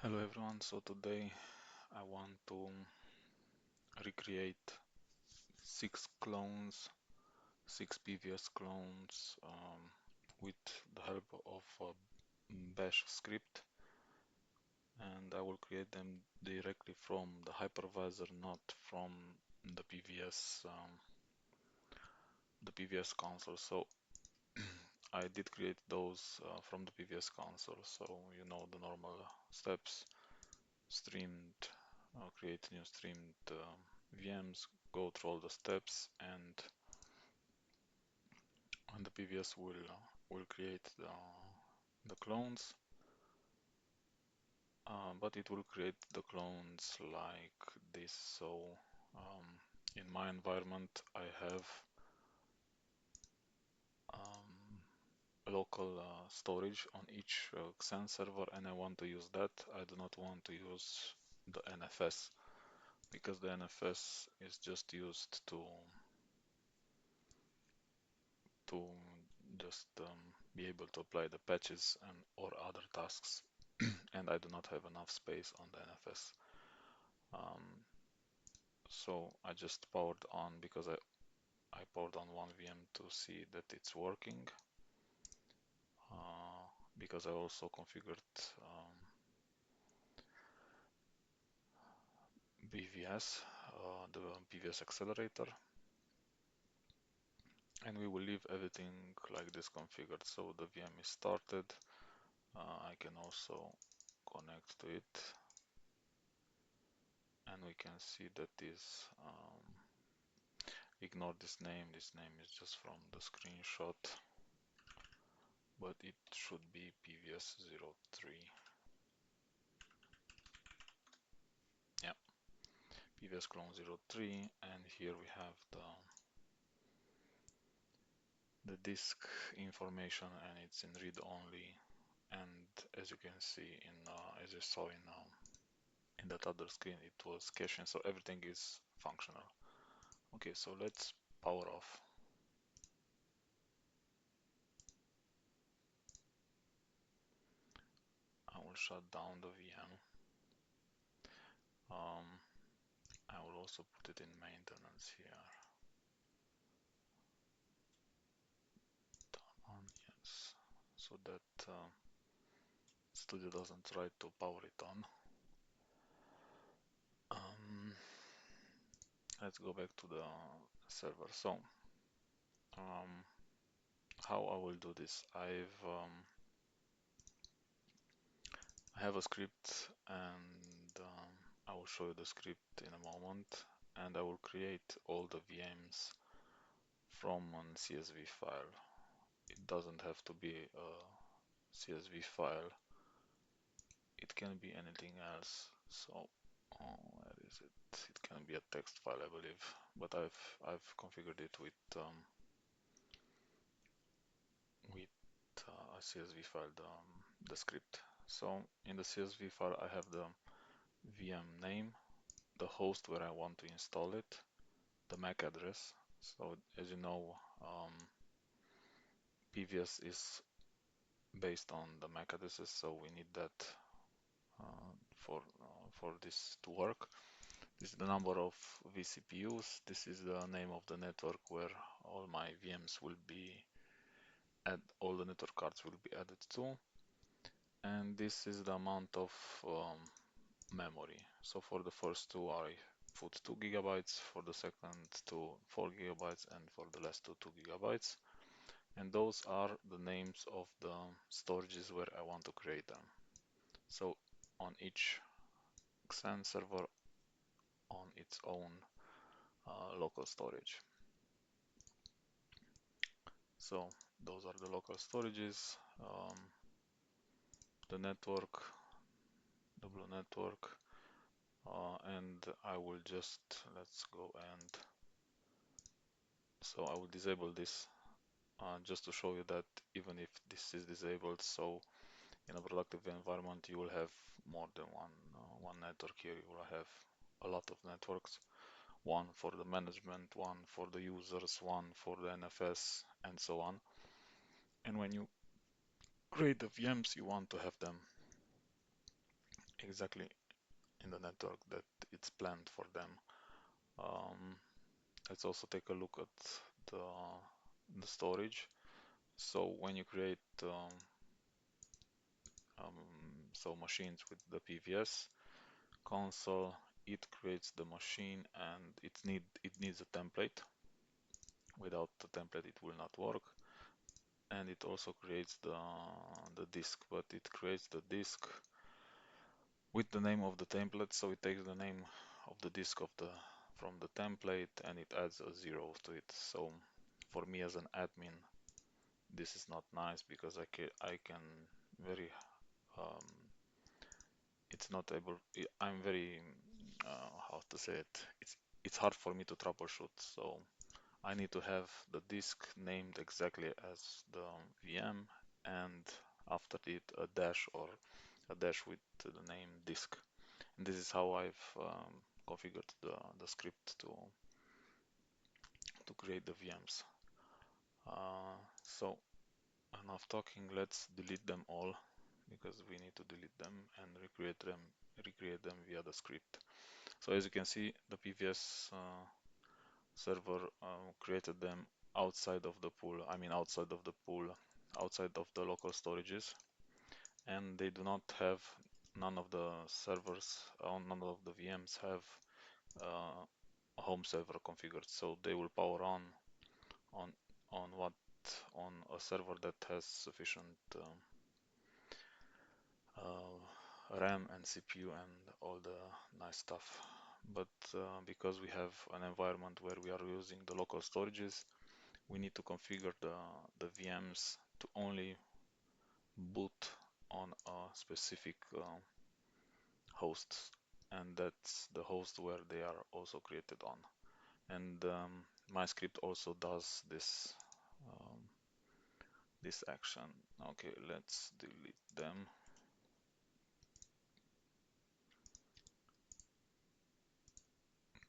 Hello everyone, so today I want to recreate 6 PVS clones with the help of a bash script, and I will create them directly from the hypervisor, not from the PVS console. So I did create those from the PVS console, so you know the normal steps: streamed, create new streamed VMs, go through all the steps, and the PVS will create the clones, but it will create the clones like this. So um, in my environment, I have local storage on each XenServer, and I want to use that. I do not want to use the NFS because the NFS is just used to just be able to apply the patches and or other tasks, and I do not have enough space on the NFS. So I just powered on because I powered on one VM to see that it's working, because I also configured BVS, the PVS accelerator, and we will leave everything like this configured. So the VM is started. I can also connect to it, and we can see that is ignore this name. This name is just from the screenshot, but it should be PVS 03. Yeah, PVS clone 03, and here we have the disk information, and it's in read only. And as you can see as you saw in that other screen, it was caching, so everything is functional. Okay, so let's power off. I will shut down the VM. I will also put it in maintenance here. Turn on, yes, so that Studio doesn't try to power it on. Let's go back to the server. So how I will do this? I have a script, and I will show you the script in a moment, and I will create all the VMs from a CSV file. It doesn't have to be a CSV file, it can be anything else. So where is it? It can be a text file, I believe, but I've configured it with a CSV file, the script. So in the CSV file, I have the VM name, the host where I want to install it, the MAC address. So as you know, PVS is based on the MAC addresses, so we need that for this to work. This is the number of vCPUs. This is the name of the network where all my VMs will be all the network cards will be added to. And this is the amount of memory. So for the first two, I put 2 gigabytes, for the second two, 4 gigabytes, and for the last two, 2 gigabytes. And those are the names of the storages where I want to create them. So on each XenServer on its own local storage. So those are the local storages, the network, the blue network, and I will just, let's go, and so I will disable this just to show you that even if this is disabled, so in a productive environment you will have more than one network. Here you will have a lot of networks, one for the management, one for the users, one for the NFS, and so on. And when you create the VMs, you want to have them exactly in the network that it's planned for them. Um, let's also take a look at the, the storage. So when you create machines with the PVS console, it creates the machine and it needs a template. Without the template, it will not work. And it also creates the disk, but it creates the disk with the name of the template. So it takes the name of the disk from the template and it adds a 0 to it. So for me as an admin, this is not nice because I can very um, it's not able. I'm very how to say it. It's hard for me to troubleshoot. So I need to have the disk named exactly as the VM and after it a dash or a dash with the name disk. And this is how I've configured the script to create the VMs. So enough talking. Let's delete them all because we need to delete them and recreate them via the script. So as you can see, the PVS server created them outside of the pool. I mean outside of the pool, outside of the local storages, and they do not have none of the servers, none of the VMs have a home server configured. So they will power on on what on a server that has sufficient RAM and CPU and all the nice stuff. But because we have an environment where we are using the local storages, we need to configure the VMs to only boot on a specific host, and that's the host where they are also created on. And my script also does this action. Okay, let's delete them.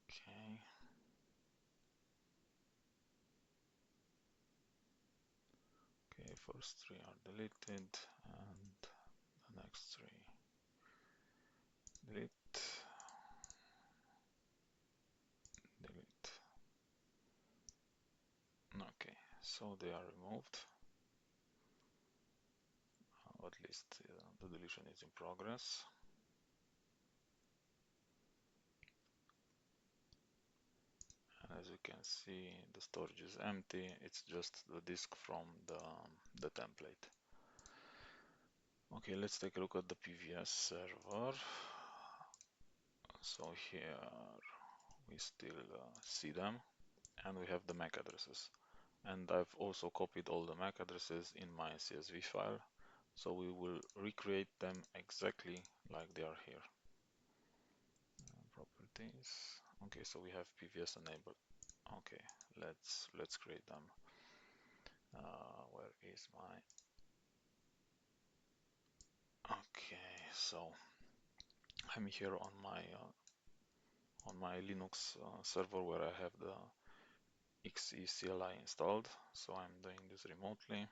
Okay. Okay, first three are deleted and the next three delete, delete. Okay, so they are removed. At least the deletion is in progress. And as you can see, the storage is empty. It's just the disk from the template. Okay, let's take a look at the PVS server. So here we still see them, and we have the MAC addresses. And I've also copied all the MAC addresses in my CSV file, so we will recreate them exactly like they are here. Properties. Okay, so we have PVS enabled. Okay, let's create them. Where is my? Okay, so I'm here on my Linux server where I have the XeCLI installed. So I'm doing this remotely.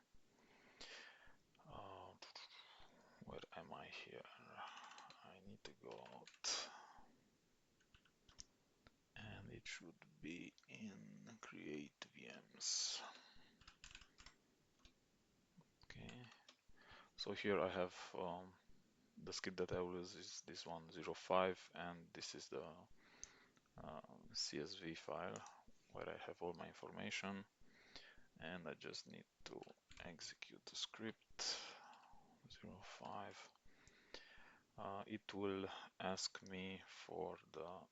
Uh, where am I here? I need to go out, and it should be in create VMs. Okay, so here I have the script that I will use is this one 05, and this is the CSV file where I have all my information, and I just need to execute the script 05. It will ask me for the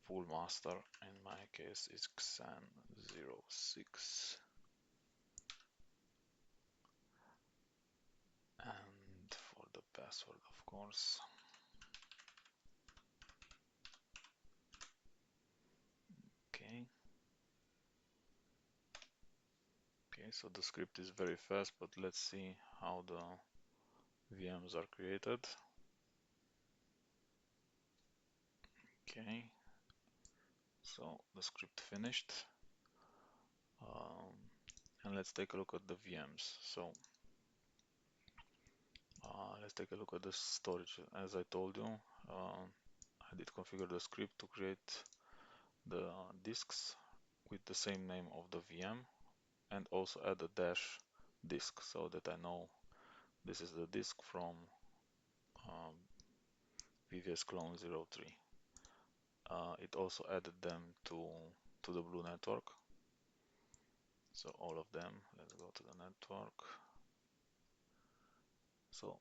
pool master. In my case it's XenServer, and for the password, of course. Okay. Okay, so the script is very fast, but let's see how the VMs are created. Okay, so the script finished. And let's take a look at the VMs. So Let's take a look at the storage. As I told you, I did configure the script to create the disks with the same name of the VM and also add a dash disk so that I know this is the disk from um, PVS clone 03. It also added them to the blue network. So all of them, let's go to the network. So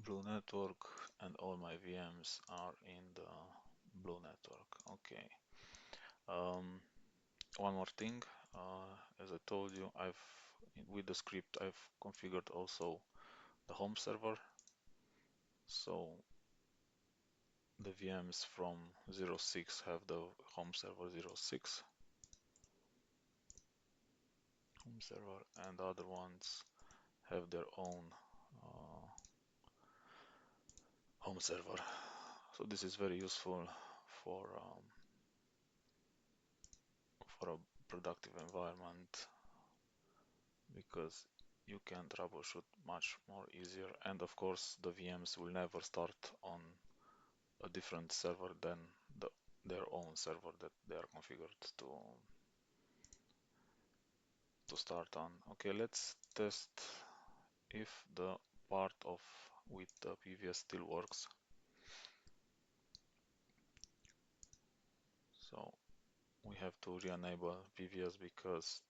blue network and all my VMs are in the blue network. Okay. One more thing, as I told you, with the script I've configured also the home server. So the VMs from 06 have the home server 06 home server, and the other ones have their own home server. So this is very useful for um, for a productive environment because you can troubleshoot much more easier. And of course, the VMs will never start on a different server than their own server that they are configured to start on. Okay, let's test if the part of with the PVS still works. So we have to re-enable PVS because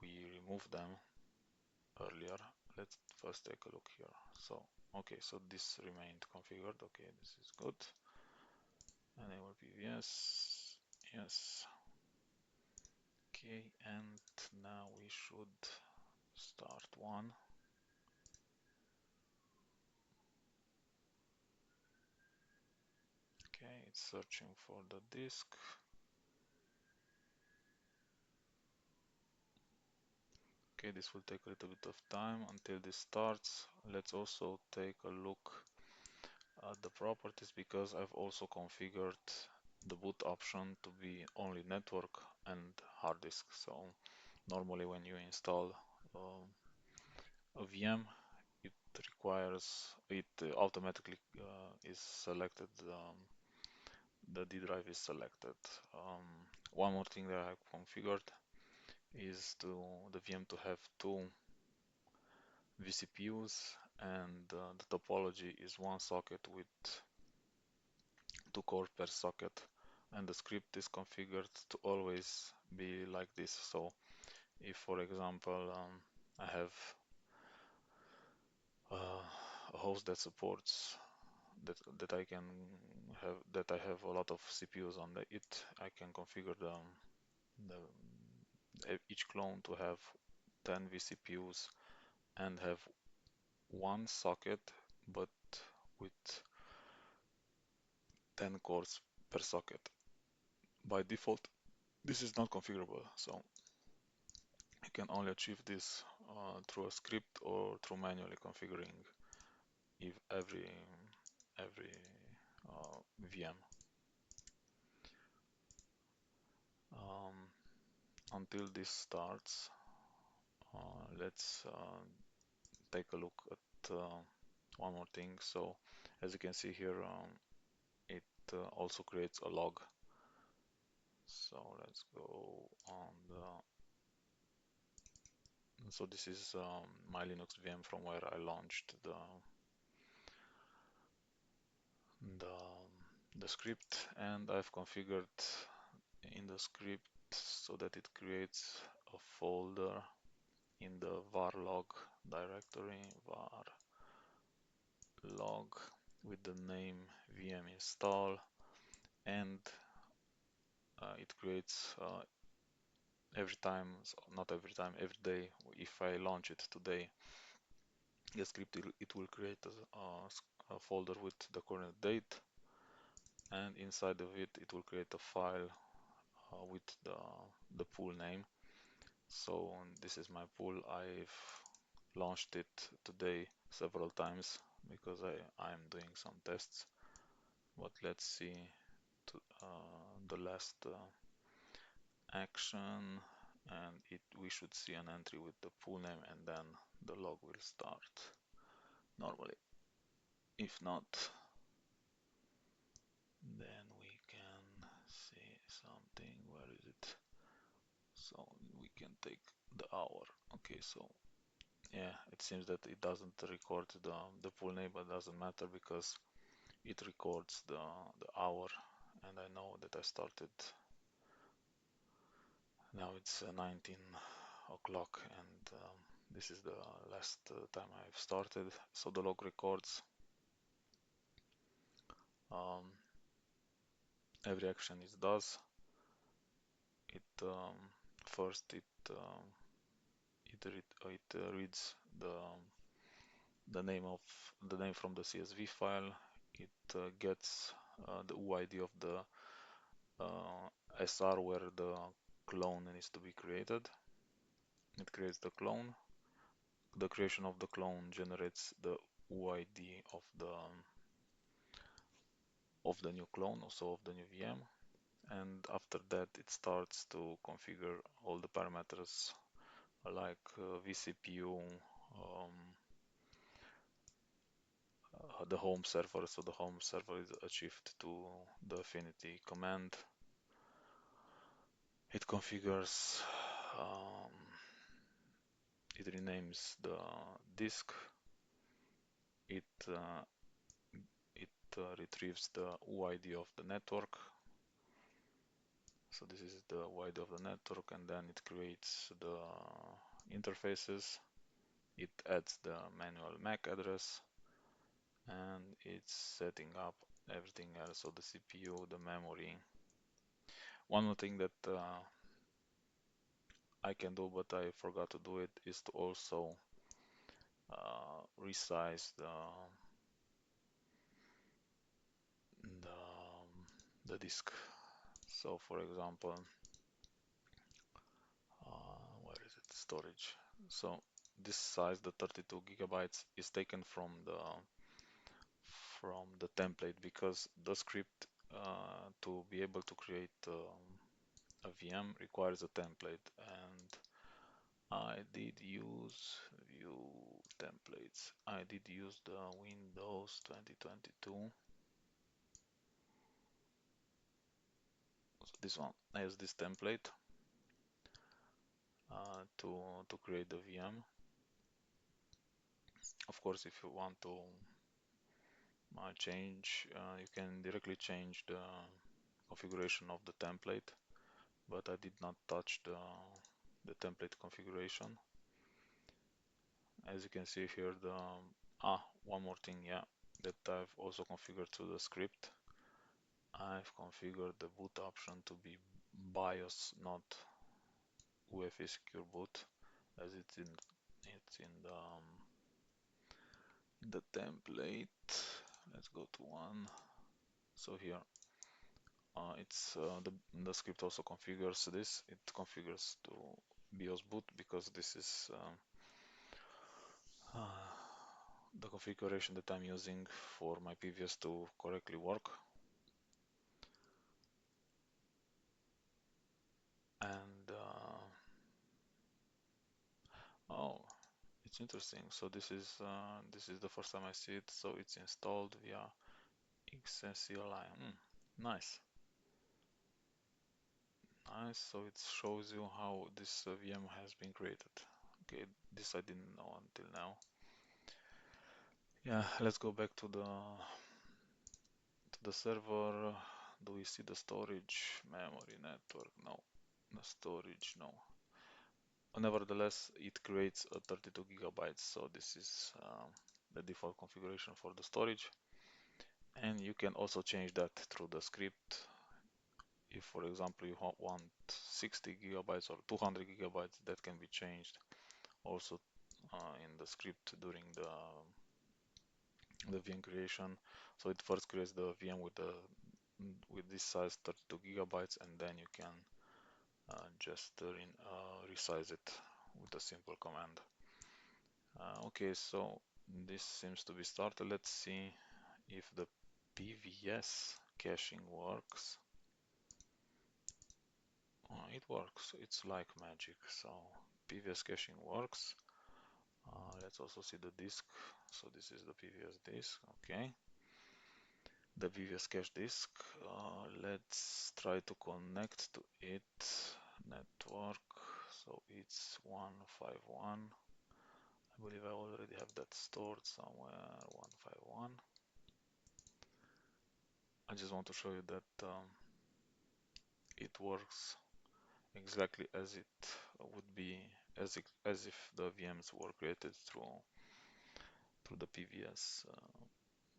we removed them earlier. Let's first take a look here. So okay, so this remained configured. Okay, this is good. Enable PVS. Yes. Okay, and now we should start one. Okay, it's searching for the disk. Okay, this will take a little bit of time until this starts. Let's also take a look at the properties because I've also configured the boot option to be only network and hard disk. So normally when you install a VM, it automatically is selected, the D drive is selected. One more thing that I configured is the VM to have two vCPUs, and the topology is one socket with 2 cores per socket, and the script is configured to always be like this. So if, for example, I have a host that supports that I have a lot of CPUs on it, I can configure each clone to have 10 vCPUs and have one socket, but with 10 cores per socket. By default, this is not configurable, so you can only achieve this through a script or through manually configuring if every VM. Um, until this starts, let's take a look at one more thing. So as you can see here, it also creates a log. So let's go on so this is my Linux VM from where I launched the, the script, and I've configured in the script so that it creates a folder in the var log directory, var log with the name VM install, and it creates every time, so not every time, every day. If I launch it today, the script it will create a folder with the current date, and inside of it it will create a file with the pool name. So this is my pool. I've launched it today several times because I'm doing some tests. But let's see the last action, and we should see an entry with the pool name, and then the log will start. normally. If not, then we can see something. Where is it? So we can take the hour. Okay, so yeah, it seems that it doesn't record the full name, but doesn't matter because it records the hour, and I know that I started. Now it's 19 o'clock, and this is the last time I've started. So the log records um, every action it does. It first it reads the name from the CSV file. It gets the UID of the SR where the clone needs to be created. It creates the clone. The creation of the clone generates the UID of the new clone, also of the new VM. And after that, it starts to configure all the parameters like vCPU, the home server. So the home server is achieved to the affinity command. It configures, it renames the disk. It retrieves the UID of the network. So this is the UID of the network, and then it creates the interfaces. It adds the manual MAC address, and it's setting up everything else, so the CPU, the memory. One more thing that I can do, but I forgot to do it, is to also resize the disk. So for example, where is it? Storage. So this size, the 32 gigabytes, is taken from the template because the script to be able to create a VM requires a template, and I did use view templates. I did use the Windows 2022. So this one, I use this template to create the VM. Of course, if you want to change, you can directly change the configuration of the template, but I did not touch the template configuration. As you can see here, one more thing, yeah, that I've also configured to the script. I've configured the boot option to be BIOS, not UEFI secure boot, as it's in the template. Let's go to one. So here, the script also configures this. It configures to BIOS boot because this is the configuration that I'm using for my PVS to correctly work. And oh, it's interesting. So this is the first time I see it. So it's installed via XenServer. Nice, nice. So it shows you how this VM has been created. Okay, this I didn't know until now. Yeah, let's go back to the server. Do we see the storage, memory, network? No. The storage, no. Nevertheless, it creates a 32 gigabytes, so this is the default configuration for the storage. And you can also change that through the script. If, for example, you want 60 gigabytes or 200 gigabytes, that can be changed also in the script during the VM creation. So it first creates the VM with this size 32 gigabytes, and then you can just resize it with a simple command. Okay, so this seems to be started. Let's see if the PVS caching works. It works. It's like magic. So PVS caching works. Let's also see the disk. So this is the PVS disk. Okay, the PVS cache disk. Let's try to connect to it. Network. So it's 151. I believe I already have that stored somewhere. 151. I just want to show you that it works exactly as it would be, as if the VMs were created through the PVS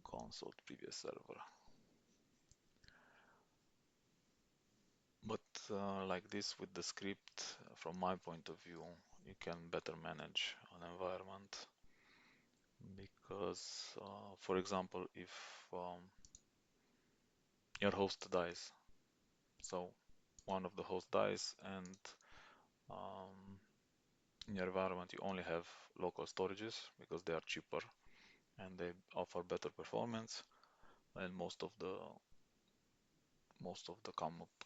console, previous server. But like this with the script, from my point of view, you can better manage an environment because, for example, if your host dies, so one of the hosts dies and in your environment you only have local storages because they are cheaper and they offer better performance, and most of the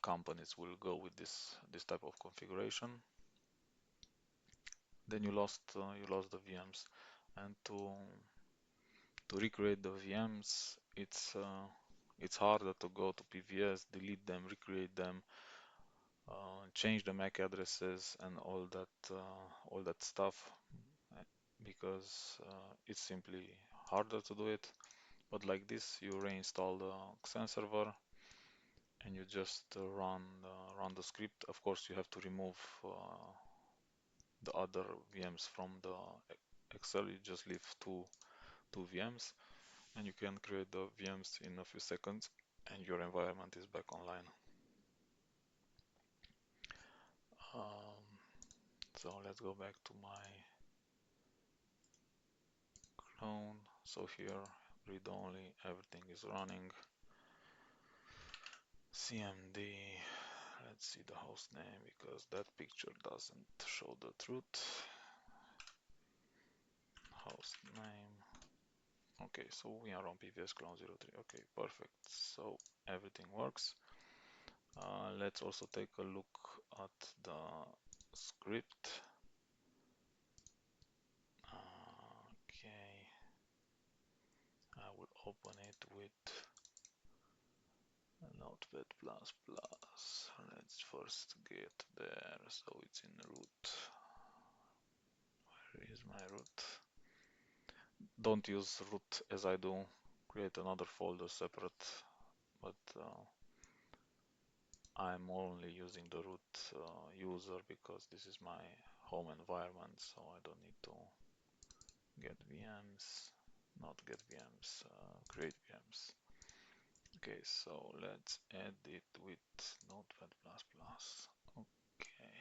companies will go with this type of configuration. Then you lost the VMs, and to recreate the VMs, it's harder to go to PVS, delete them, recreate them, change the MAC addresses, and all that stuff, uh, because it's simply harder to do it. But like this, you reinstall the XenServer and you just run the script. Of course, you have to remove the other VMs from the Excel. You just leave two VMs, and you can create the VMs in a few seconds, and your environment is back online. Um, so let's go back to my clone. So here, read only, everything is running. CMD, let's see the host name because that picture doesn't show the truth. Host name. Okay, so we are on PVS clone 03. Okay, perfect. So everything works. Let's also take a look at the script. Okay, I will open it with Notepad++. Let's first get there. So it's in root. Where is my root? Don't use root as I do. Create another folder separate, but I'm only using the root user because this is my home environment, so I don't need to get VMs, not get VMs, create VMs. Okay, so let's add it with Notepad++. Okay.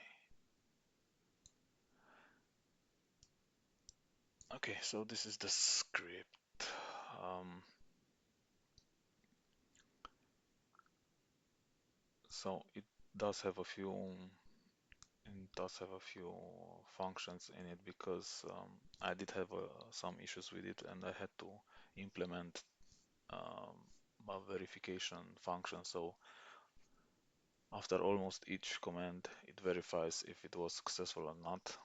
Okay, so this is the script. So it does have a few functions in it because I did have some issues with it and I had to implement a verification function. So after almost each command, it verifies if it was successful or not,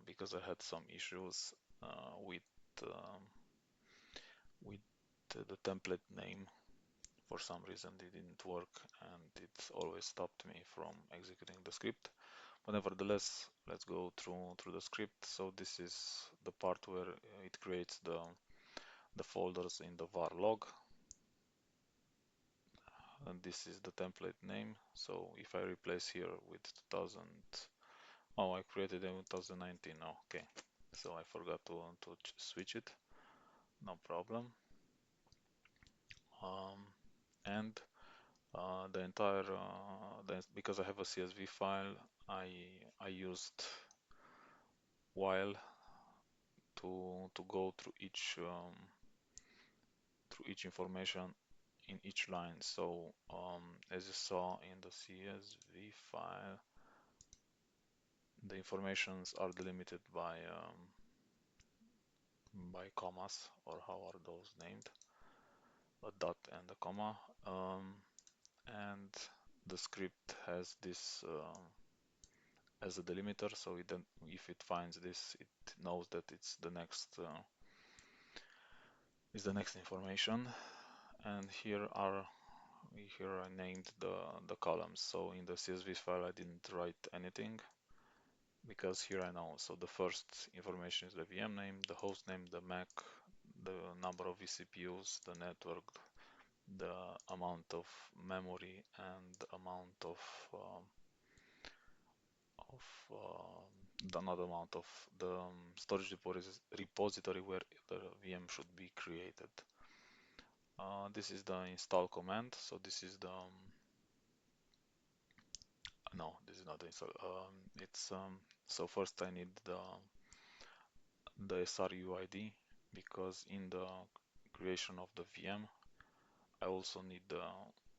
because I had some issues with the template name. For some reason, it didn't work, and it always stopped me from executing the script. But nevertheless, let's go through the script. So this is the part where it creates the folders in the var log, and this is the template name. So if I replace here with 2000, oh, I created it in 2019. Oh, okay, so I forgot to switch it. No problem. And the entire because I have a CSV file, I used while to go through each information in each line. So as you saw in the CSV file, the informations are delimited by commas, or how are those named? A dot and a comma. And the script has this as a delimiter, so if it finds this, it knows that it's the next is the next information. And here I named the columns. So in the CSV file I didn't write anything because here I know. So the first information is the VM name, the host name, the MAC, the number of vCPUs, the network, the amount of memory, and the amount of not amount of the storage repository where the VM should be created. This is the install command. So this is the no, this is not the install. It's so first I need the SRUID because in the creation of the VM I also need the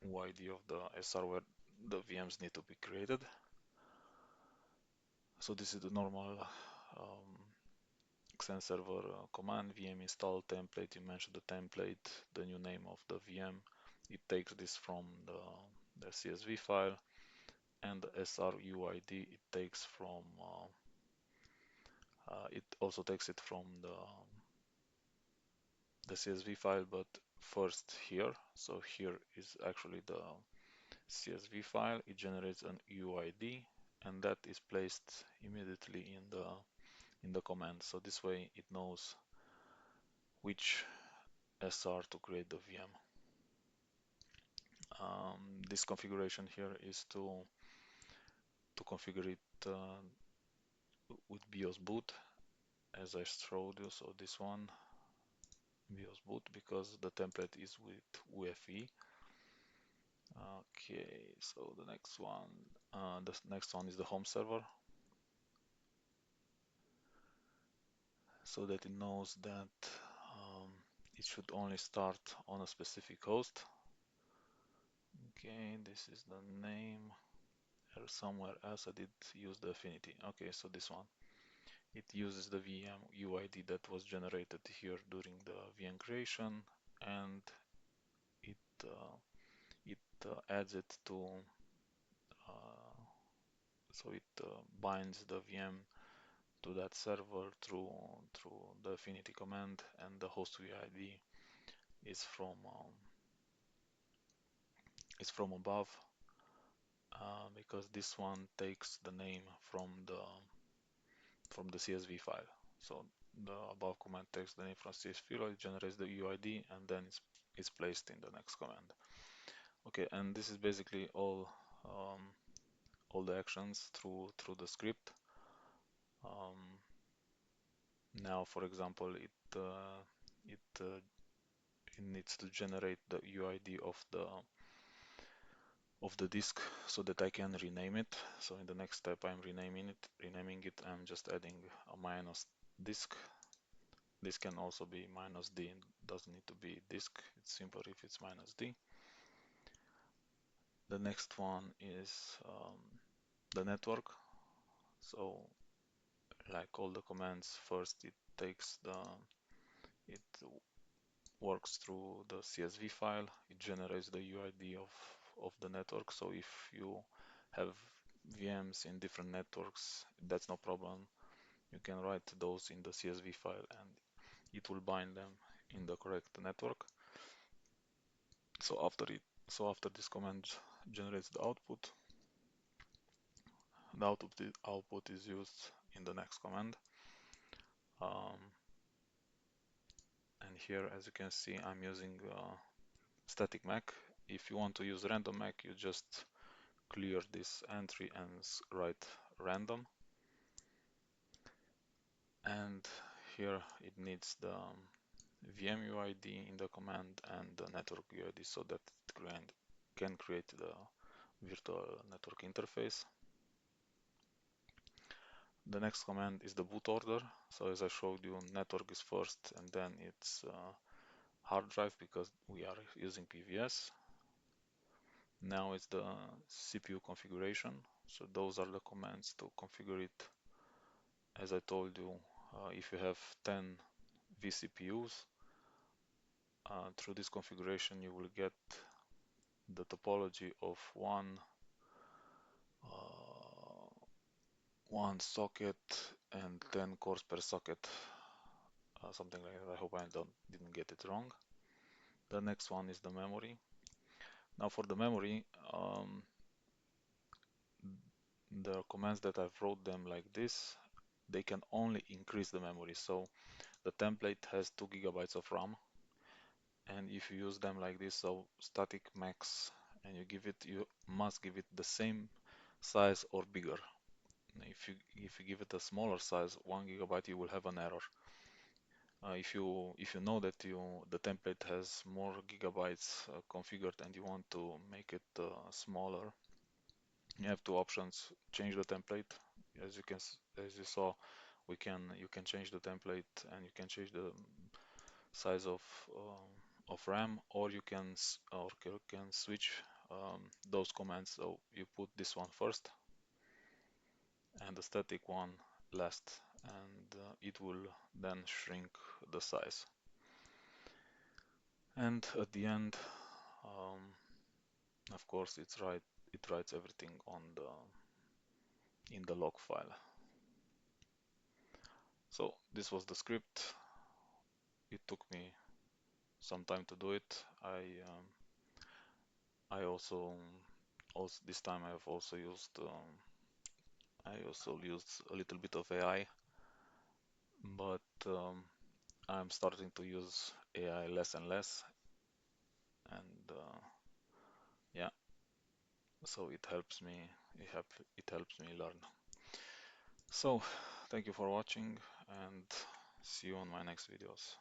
UID of the SR where the VMs need to be created. So this is the normal XenServer command, VM install template. You mention the template, the new name of the VM. It takes this from the CSV file, and the SRUID it takes from it also takes it from the CSV file, but first here. So here is actually the CSV file. It generates an UID, and that is placed immediately in the command. So this way it knows which SR to create the VM. This configuration here is to configure it with BIOS boot, as I showed you. So this one, BIOS boot, because the template is with UEFI. Okay, so the next one is the home server, so that it knows that it should only start on a specific host. Okay, this is the name. Or somewhere else I did use the affinity. Okay, so this one. It uses the VM UID that was generated here during the VM creation, and it adds it to so it binds the VM to that server through the affinity command, and the host UID is from above because this one takes the name from the CSV file. So the above command takes the name from CSV file, it generates the UID, and then it's placed in the next command. Okay, and this is basically all the actions through the script. Now, for example, it needs to generate the UID of the disk so that I can rename it. So in the next step, I'm renaming it. I'm just adding a minus disk. This can also be minus D. It doesn't need to be disk. It's simpler if it's minus D. The next one is the network. So like all the commands, first it works through the CSV file. It generates the UID of the network. So if you have VMs in different networks, that's no problem. You can write those in the CSV file and it will bind them in the correct network. So after this command generates the output is used in the next command. And here, as you can see, I'm using static MAC. If you want to use random MAC, you just clear this entry and write random. And here it needs the VM UID in the command and the network UID so that it can create the virtual network interface. The next command is the boot order. So as I showed you, network is first and then it's hard drive because we are using PVS. Now it's the CPU configuration. So those are the commands to configure it. As I told you, if you have 10 vCPUs, through this configuration you will get the topology of one one socket and 10 cores per socket, something like that. I hope I didn't get it wrong. The next one is the memory. Now for the memory, the commands that I've wrote them like this, they can only increase the memory. So the template has 2 gigabytes of RAM, and if you use them like this, so static max, and you must give it the same size or bigger. If you give it a smaller size, 1 gigabyte, you will have an error. If you know that the template has more gigabytes configured and you want to make it smaller, you have two options: change the template. As you saw, you can change the template and you can change the size of RAM, or you can switch those commands. So you put this one first and the static one last, and it will then shrink the size. And at the end, um, of course, it writes everything in the log file. So this was the script. It took me some time to do it. I also this time I also used a little bit of AI, but I'm starting to use AI less and less, and yeah, so it helps me learn. So thank you for watching, and see you on my next videos.